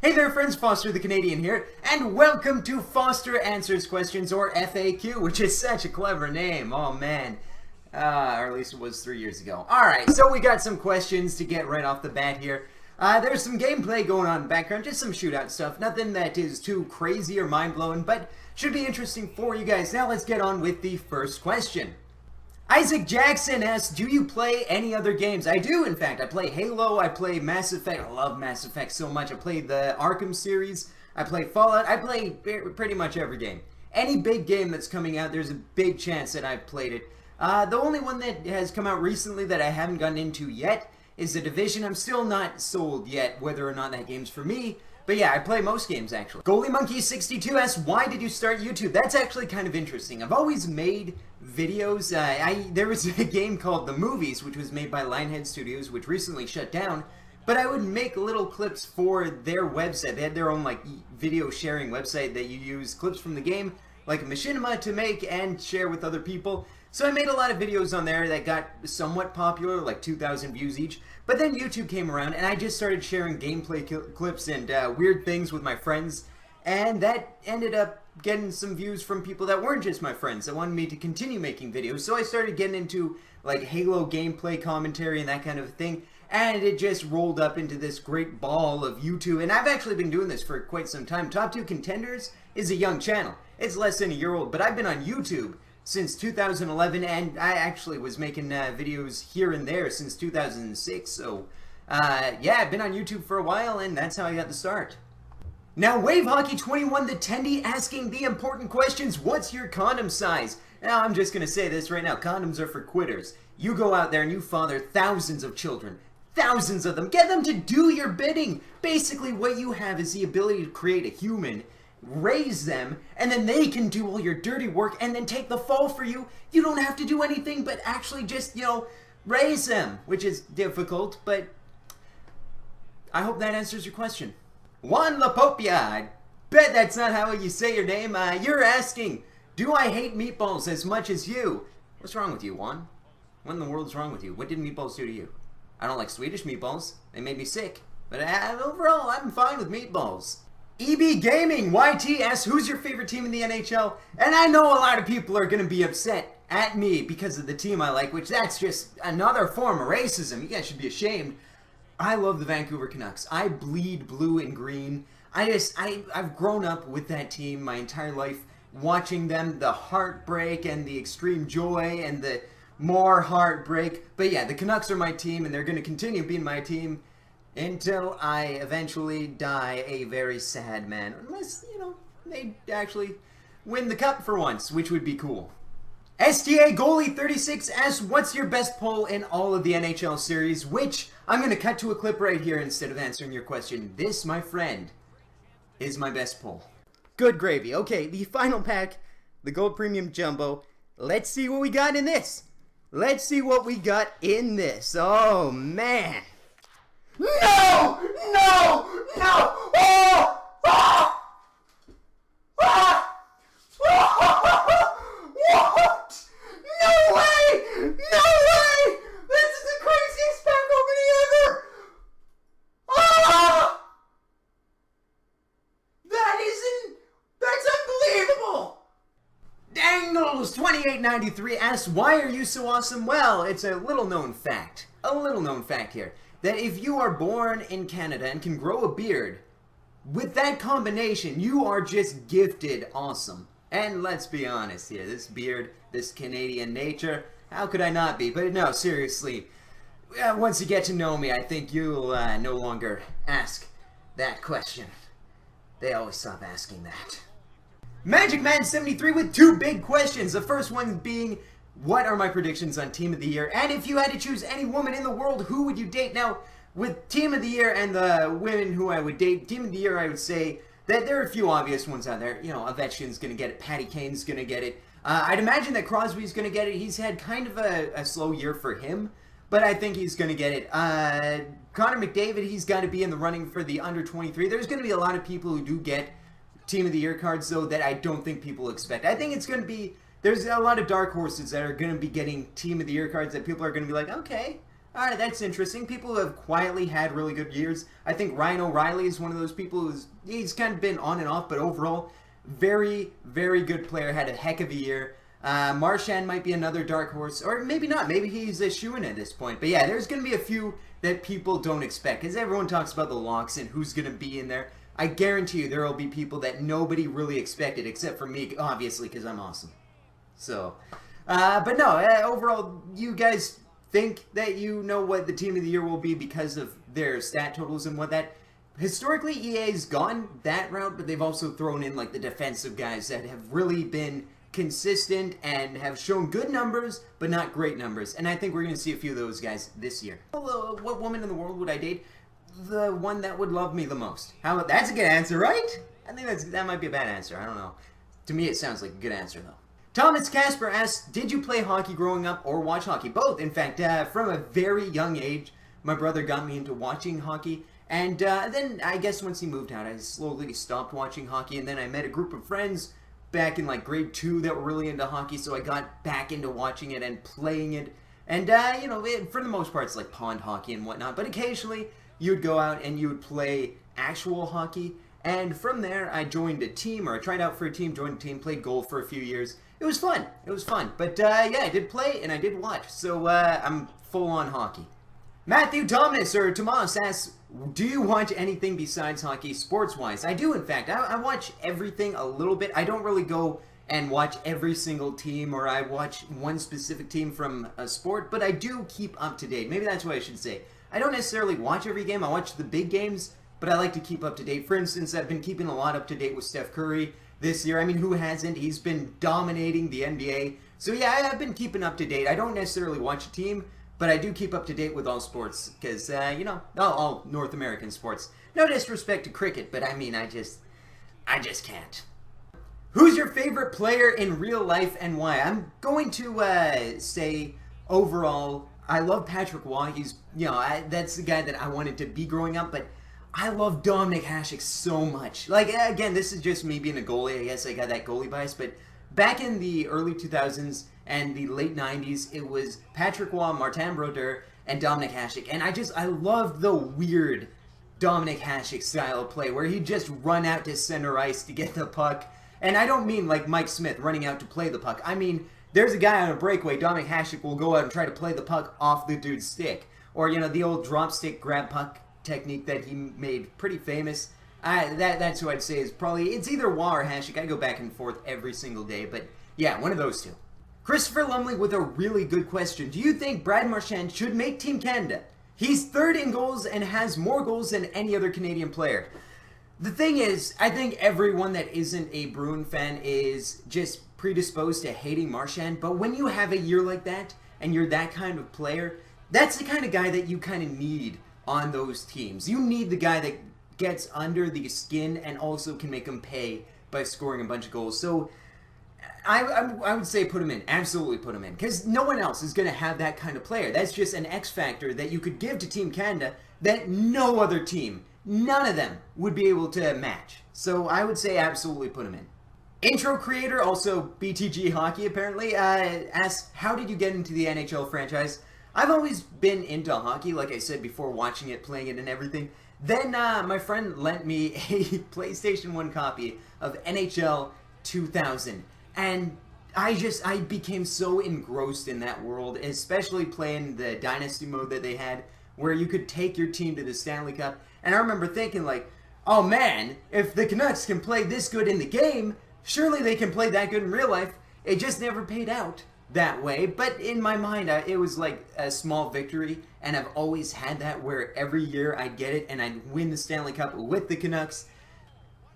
Hey there friends, Foster the Canadian here, and welcome to Foster Answers Questions, or FAQ, which is such a clever name, oh man. Or at least it was 3 years ago. Alright, so we got some questions to get right off the bat here. There's some gameplay going on in the background, just some shootout stuff, nothing that is too crazy or mind-blowing, but should be interesting for you guys. Now let's get on with the first question. Isaac Jackson asks, do you play any other games? I do, in fact. I play Halo, I play Mass Effect. I love Mass Effect so much. I play the Arkham series, I play Fallout, I play pretty much every game. Any big game that's coming out, there's a big chance that I've played it. The only one that has come out recently that I haven't gotten into yet is The Division. I'm still not sold yet whether or not that game's for me. But yeah, I play most games actually. GoalieMonkey62 asks, why did you start YouTube? That's actually kind of interesting. I've always made videos. There was a game called The Movies, which was made by Lionhead Studios, which recently shut down. But I would make little clips for their website. They had their own like video sharing website that you use clips from the game, like a machinima, to make and share with other people. So I made a lot of videos on there that got somewhat popular, like 2,000 views each. But then YouTube came around and I just started sharing gameplay clips and weird things with my friends. And that ended up getting some views from people that weren't just my friends that wanted me to continue making videos. So I started getting into like Halo gameplay commentary and that kind of thing. And it just rolled up into this great ball of YouTube. And I've actually been doing this for quite some time. Top 2 Contenders is a young channel. It's less than a year old, but I've been on YouTube since 2011, and I actually was making videos here and there since 2006, so yeah, I've been on YouTube for a while, and that's how I got the start. Now, WaveHockey21 the Tendy asking the important questions, what's your condom size? Now, I'm just going to say this right now, condoms are for quitters. You go out there and you father thousands of children, thousands of them, get them to do your bidding. Basically, what you have is the ability to create a human, raise them, and then they can do all your dirty work and then take the fall for you. You don't have to do anything but actually just, raise them, which is difficult, but I hope that answers your question. Juan Lapopia, I bet that's not how you say your name. You're asking, do I hate meatballs as much as you? What's wrong with you, Juan? What in the world's wrong with you? What did meatballs do to you? I don't like Swedish meatballs. They made me sick. But overall, I'm fine with meatballs. EB Gaming YT asks, who's your favorite team in the NHL? And I know a lot of people are going to be upset at me because of the team I like, which that's just another form of racism. You guys should be ashamed. I love the Vancouver Canucks. I bleed blue and green. I've grown up with that team my entire life, watching them, the heartbreak and the extreme joy and the more heartbreak. But yeah, the Canucks are my team, and they're going to continue being my team until I eventually die a very sad man. Unless, they actually win the cup for once, which would be cool. STA Goalie 36 asks, what's your best pull in all of the NHL series? Which, I'm going to cut to a clip right here instead of answering your question. This, my friend, is my best pull. Good gravy. Okay, the final pack, the Gold Premium Jumbo. Let's see what we got in this. Let's see what we got in this. Oh, man. No! No! No! Oh! Ah! Ah! What? No way! No way! This is the craziest pack opening ever! Ah! That's unbelievable! Dangles2893 asks, why are you so awesome? Well, it's a little known fact. A little known fact here. That if you are born in Canada and can grow a beard, with that combination, you are just gifted awesome. And let's be honest here, this beard, this Canadian nature, how could I not be? But no, seriously, once you get to know me, I think you'll no longer ask that question. They always stop asking that. Magic Man 73 with 2 big questions. The first one being, what are my predictions on Team of the Year? And if you had to choose any woman in the world, who would you date? Now, with Team of the Year and the women who I would date, Team of the Year, I would say that there are a few obvious ones out there. Ovechkin's going to get it. Patty Kane's going to get it. I'd imagine that Crosby's going to get it. He's had kind of a slow year for him, but I think he's going to get it. Connor McDavid, he's got to be in the running for the under 23. There's going to be a lot of people who do get Team of the Year cards, though, that I don't think people expect. I think it's going to be... There's a lot of dark horses that are going to be getting Team of the Year cards that people are going to be like, okay, Alright, that's interesting. People who have quietly had really good years. I think Ryan O'Reilly is one of those people he's kind of been on and off, but overall, very, very good player. Had a heck of a year. Marchand might be another dark horse, or maybe not. Maybe he's a shoo-in at this point. But yeah, there's going to be a few that people don't expect, because everyone talks about the locks and who's going to be in there. I guarantee you there will be people that nobody really expected, except for me, obviously, because I'm awesome. So, but no, overall, you guys think that you know what the team of the year will be because of their stat totals and what that. Historically, EA's gone that route, but they've also thrown in like the defensive guys that have really been consistent and have shown good numbers, but not great numbers. And I think we're going to see a few of those guys this year. What woman in the world would I date? The one that would love me the most. How about that's a good answer, right? I think that might be a bad answer. I don't know. To me, it sounds like a good answer though. Thomas Casper asks, did you play hockey growing up or watch hockey? Both. In fact, from a very young age, my brother got me into watching hockey. And then I guess once he moved out, I slowly stopped watching hockey. And then I met a group of friends back in like grade 2 that were really into hockey. So I got back into watching it and playing it. And, you know, for the most part, it's like pond hockey and whatnot. But occasionally, you'd go out and you would play actual hockey. And from there, I joined a team, or I tried out for a team, joined a team, played goal for a few years. It was fun. It was fun. But, yeah, I did play and I did watch. So, I'm full on hockey. Matthew Thomas, or Tomas, asks, do you watch anything besides hockey sports-wise? I do, in fact. I watch everything a little bit. I don't really go and watch every single team, or I watch one specific team from a sport, but I do keep up to date. Maybe that's what I should say. I don't necessarily watch every game. I watch the big games, but I like to keep up to date. For instance, I've been keeping a lot up to date with Steph Curry this year. I mean, who hasn't? He's been dominating the NBA. So yeah, I've been keeping up to date. I don't necessarily watch a team, but I do keep up to date with all sports, because, you know, all North American sports. No disrespect to cricket, but I mean, I just can't. Who's your favorite player in real life and why? I'm going to say, overall, I love Patrick Waugh. He's, you know, that's the guy that I wanted to be growing up, but I love Dominic Hasek so much. Like, again, this is just me being a goalie. I guess I got that goalie bias, but back in the early 2000s and the late 90s, it was Patrick Waugh, Marchand, and Dominic Hasek. And I loved the weird Dominic Hasek style of play where he'd just run out to center ice to get the puck. And I don't mean like Mike Smith running out to play the puck. I mean, there's a guy on a breakaway, Dominic Hasek will go out and try to play the puck off the dude's stick. Or, you know, the old drop stick grab puck technique that he made pretty famous. That's who I'd say is probably, it's either Waugh or Hasek. I go back and forth every single day, but yeah, one of those two. Christopher Lumley with a really good question. Do you think Brad Marchand should make Team Canada? He's third in goals and has more goals than any other Canadian player. The thing is, I think everyone that isn't a Bruin fan is just predisposed to hating Marchand, but when you have a year like that, and you're that kind of player, that's the kind of guy that you kind of need on those teams. You need the guy that gets under the skin and also can make them pay by scoring a bunch of goals. So I would say put him in. Absolutely put him in. Because no one else is going to have that kind of player. That's just an X factor that you could give to Team Canada that no other team, none of them, would be able to match. So I would say absolutely put him in. Intro creator, also BTG Hockey apparently, asks, how did you get into the NHL franchise? I've always been into hockey, like I said before, watching it, playing it, and everything. Then my friend lent me a PlayStation 1 copy of NHL 2000. And I became so engrossed in that world, especially playing the Dynasty mode that they had, where you could take your team to the Stanley Cup. And I remember thinking, like, oh man, if the Canucks can play this good in the game, surely they can play that good in real life. It just never paid out that way. But in my mind, it was like a small victory. And I've always had that where every year I'd get it and I'd win the Stanley Cup with the Canucks.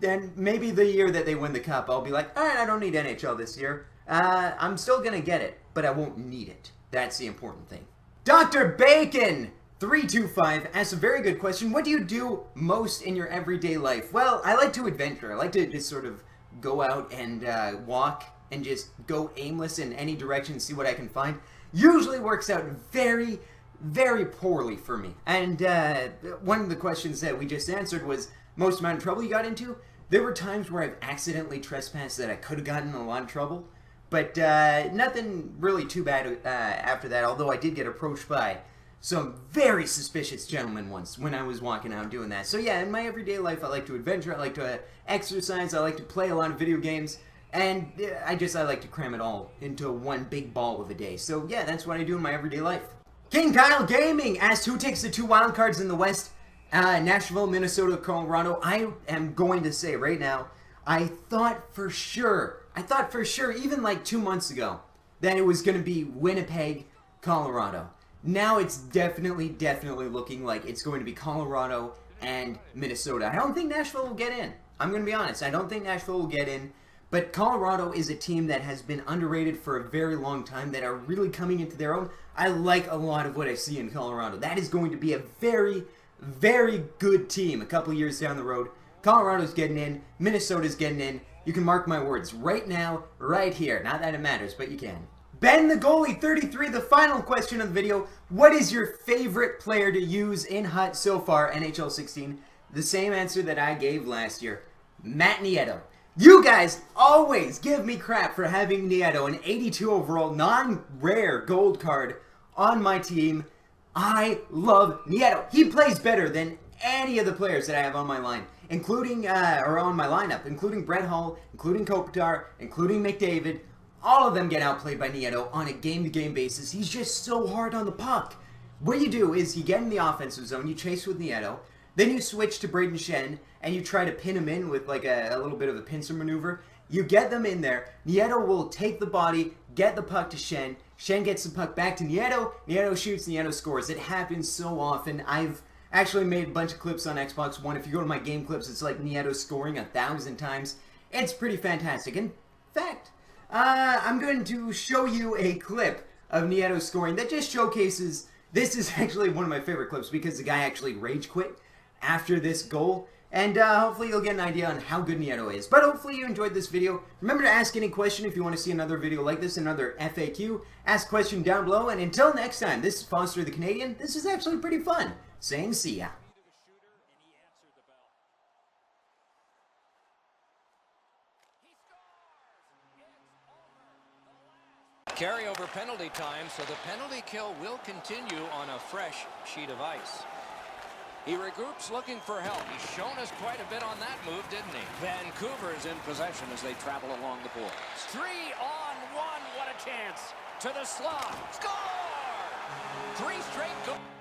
Then maybe the year that they win the Cup, I'll be like, all right, I don't need NHL this year. I'm still going to get it, but I won't need it. That's the important thing. Dr. Bacon 325 asks a very good question. What do you do most in your everyday life? Well, I like to adventure. I like to just sort of go out and walk and just go aimless in any direction, see what I can find. Usually works out very, very poorly for me. And one of the questions that we just answered was most amount of trouble you got into. There were times where I've accidentally trespassed that I could have gotten in a lot of trouble. But nothing really too bad after that, although I did get approached by some very suspicious gentlemen once when I was walking out doing that. So yeah, in my everyday life, I like to adventure, I like to exercise, I like to play a lot of video games, and I like to cram it all into one big ball of a day. So yeah, that's what I do in my everyday life. King Kyle Gaming asked who takes the 2 wild cards in the West, Nashville, Minnesota, Colorado. I am going to say right now, I thought for sure, even like 2 months ago, that it was going to be Winnipeg, Colorado. Now it's definitely looking like it's going to be Colorado and Minnesota. I don't think Nashville will get in. I'm going to be honest. I don't think Nashville will get in. But Colorado is a team that has been underrated for a very long time, that are really coming into their own. I like a lot of what I see in Colorado. That is going to be a very, very good team a couple years down the road. Colorado's getting in. Minnesota's getting in. You can mark my words right now, right here. Not that it matters, but you can. Ben the Goalie 33, the final question of the video. What is your favorite player to use in HUT so far, NHL 16? The same answer that I gave last year. Matt Nieto. You guys always give me crap for having Nieto, an 82 overall, non-rare gold card on my team. I love Nieto. He plays better than any of the players that I have on my line, including, or on my lineup, including Brett Hull, including Kopitar, including McDavid. All of them get outplayed by Nieto on a game-to-game basis. He's just so hard on the puck. What you do is you get in the offensive zone, you chase with Nieto, then you switch to Braden Shen, and you try to pin him in with like a little bit of a pincer maneuver. You get them in there. Nieto will take the body, get the puck to Shen. Shen gets the puck back to Nieto. Nieto shoots, Nieto scores. It happens so often. I've actually made a bunch of clips on Xbox One. If you go to my game clips, it's like Nieto scoring 1,000 times. It's pretty fantastic. In fact, I'm going to show you a clip of Nieto scoring that just showcases, this is actually one of my favorite clips because the guy actually rage quit after this goal. And hopefully you'll get an idea on how good Nieto is. But hopefully you enjoyed this video. Remember to ask any question if you want to see another video like this, another FAQ. Ask a question down below. And until next time, this is Foster the Canadian. This is actually pretty fun. Saying see ya. Carryover penalty time, so the penalty kill will continue on a fresh sheet of ice. He regroups looking for help. He's shown us quite a bit on that move, didn't he? Vancouver is in possession as they travel along the boards. 3-on-1, what a chance. To the slot. Score! 3 straight goals.